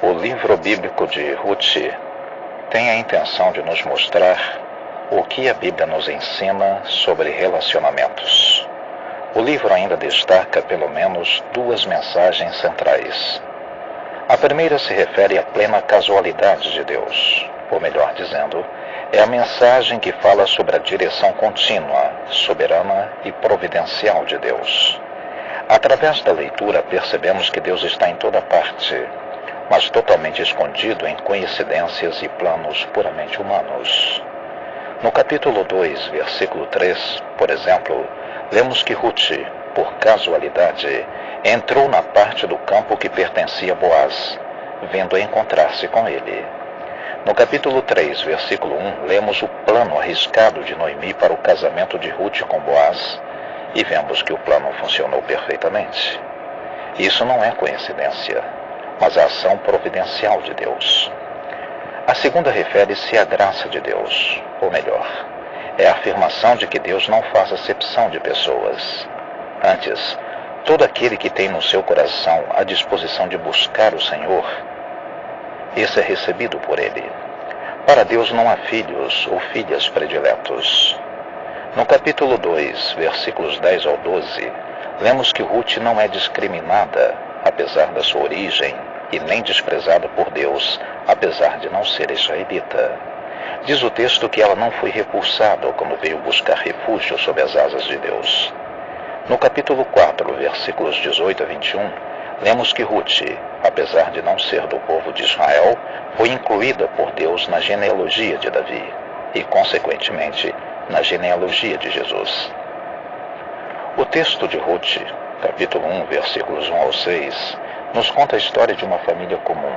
O livro bíblico de Ruth tem a intenção de nos mostrar o que a Bíblia nos ensina sobre relacionamentos. O livro ainda destaca pelo menos duas mensagens centrais. A primeira se refere à plena casualidade de Deus, ou melhor dizendo, é a mensagem que fala sobre a direção contínua, soberana e providencial de Deus. Através da leitura percebemos que Deus está em toda parte, mas totalmente escondido em coincidências e planos puramente humanos. No capítulo 2, versículo 3, por exemplo, lemos que Ruth, por casualidade, entrou na parte do campo que pertencia a Boaz, vindo a encontrar-se com ele. No capítulo 3, versículo 1, lemos o plano arriscado de Noemi para o casamento de Ruth com Boaz, e vemos que o plano funcionou perfeitamente. Isso não é coincidência, mas a ação providencial de Deus. A segunda refere-se à graça de Deus, ou melhor, é a afirmação de que Deus não faz acepção de pessoas. Antes, todo aquele que tem no seu coração a disposição de buscar o Senhor, esse é recebido por Ele. Para Deus não há filhos ou filhas prediletos. No capítulo 2, versículos 10 ao 12, lemos que Ruth não é discriminada, apesar da sua origem, e nem desprezada por Deus, apesar de não ser israelita. Diz o texto que ela não foi repulsada quando veio buscar refúgio sob as asas de Deus. No capítulo 4, versículos 18 a 21, lemos que Ruth, apesar de não ser do povo de Israel, foi incluída por Deus na genealogia de Davi e, consequentemente, na genealogia de Jesus. O texto de Ruth, capítulo 1, versículos 1 ao 6, nos conta a história de uma família comum.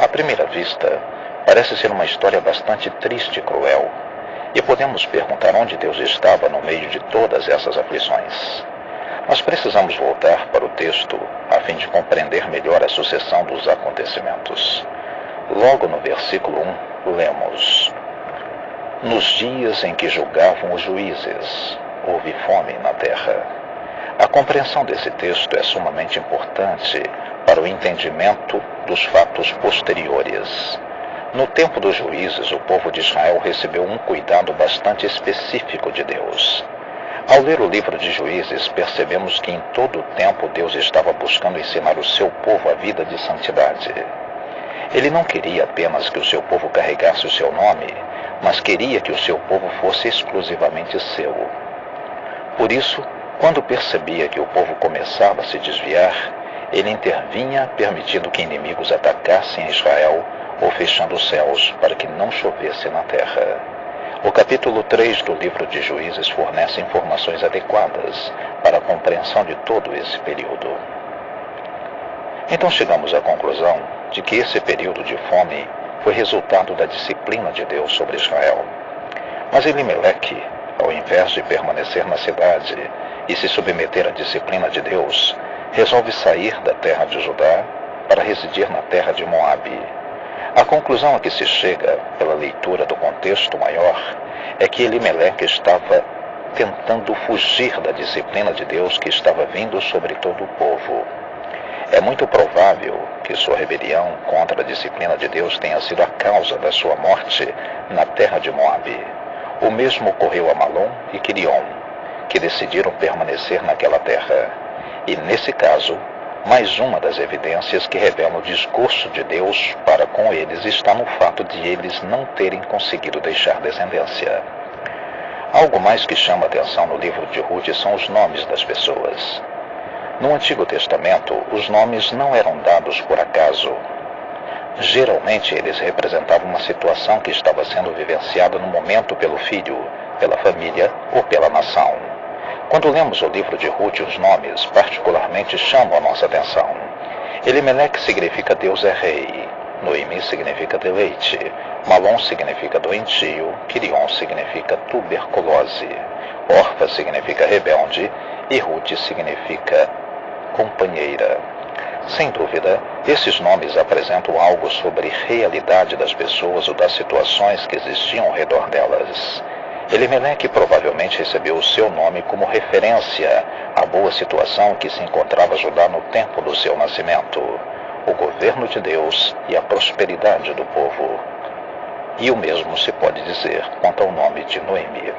À primeira vista, parece ser uma história bastante triste e cruel, e podemos perguntar onde Deus estava no meio de todas essas aflições. Mas precisamos voltar para o texto a fim de compreender melhor a sucessão dos acontecimentos. Logo no versículo 1, lemos: Nos dias em que julgavam os juízes, houve fome na terra. A compreensão desse texto é sumamente importante para o entendimento dos fatos posteriores. No tempo dos juízes, o povo de Israel recebeu um cuidado bastante específico de Deus. Ao ler o livro de Juízes, percebemos que em todo o tempo Deus estava buscando ensinar o seu povo a vida de santidade. Ele não queria apenas que o seu povo carregasse o seu nome, mas queria que o seu povo fosse exclusivamente seu. Por isso, quando percebia que o povo começava a se desviar, ele intervinha, permitindo que inimigos atacassem a Israel ou fechando os céus para que não chovesse na terra. O capítulo 3 do livro de Juízes fornece informações adequadas para a compreensão de todo esse período. Então chegamos à conclusão de que esse período de fome foi resultado da disciplina de Deus sobre Israel. Mas Elimeleque, ao invés de permanecer na cidade e se submeter à disciplina de Deus, resolve sair da terra de Judá para residir na terra de Moabe. A conclusão a que se chega, pela leitura do contexto maior, é que Elimeleque estava tentando fugir da disciplina de Deus que estava vindo sobre todo o povo. É muito provável que sua rebelião contra a disciplina de Deus tenha sido a causa da sua morte na terra de Moabe. O mesmo ocorreu a Malom e Quilion, que decidiram permanecer naquela terra. E, nesse caso, mais uma das evidências que revelam o desgosto de Deus para com eles está no fato de eles não terem conseguido deixar descendência. Algo mais que chama atenção no livro de Ruth são os nomes das pessoas. No Antigo Testamento, os nomes não eram dados por acaso. Geralmente, eles representavam uma situação que estava sendo vivenciada no momento pelo filho, pela família ou pela nação. Quando lemos o livro de Ruth, os nomes particularmente chamam a nossa atenção. Elimeleque significa Deus é rei, Noemi significa deleite, Malom significa doentio, Quilion significa tuberculose, Orfa significa rebelde e Ruth significa companheira. Sem dúvida, esses nomes apresentam algo sobre a realidade das pessoas ou das situações que existiam ao redor delas. Elimeleque provavelmente recebeu o seu nome como referência à boa situação que se encontrava Judá no tempo do seu nascimento. o governo de Deus e a prosperidade do povo. E o mesmo se pode dizer quanto ao nome de Noemi.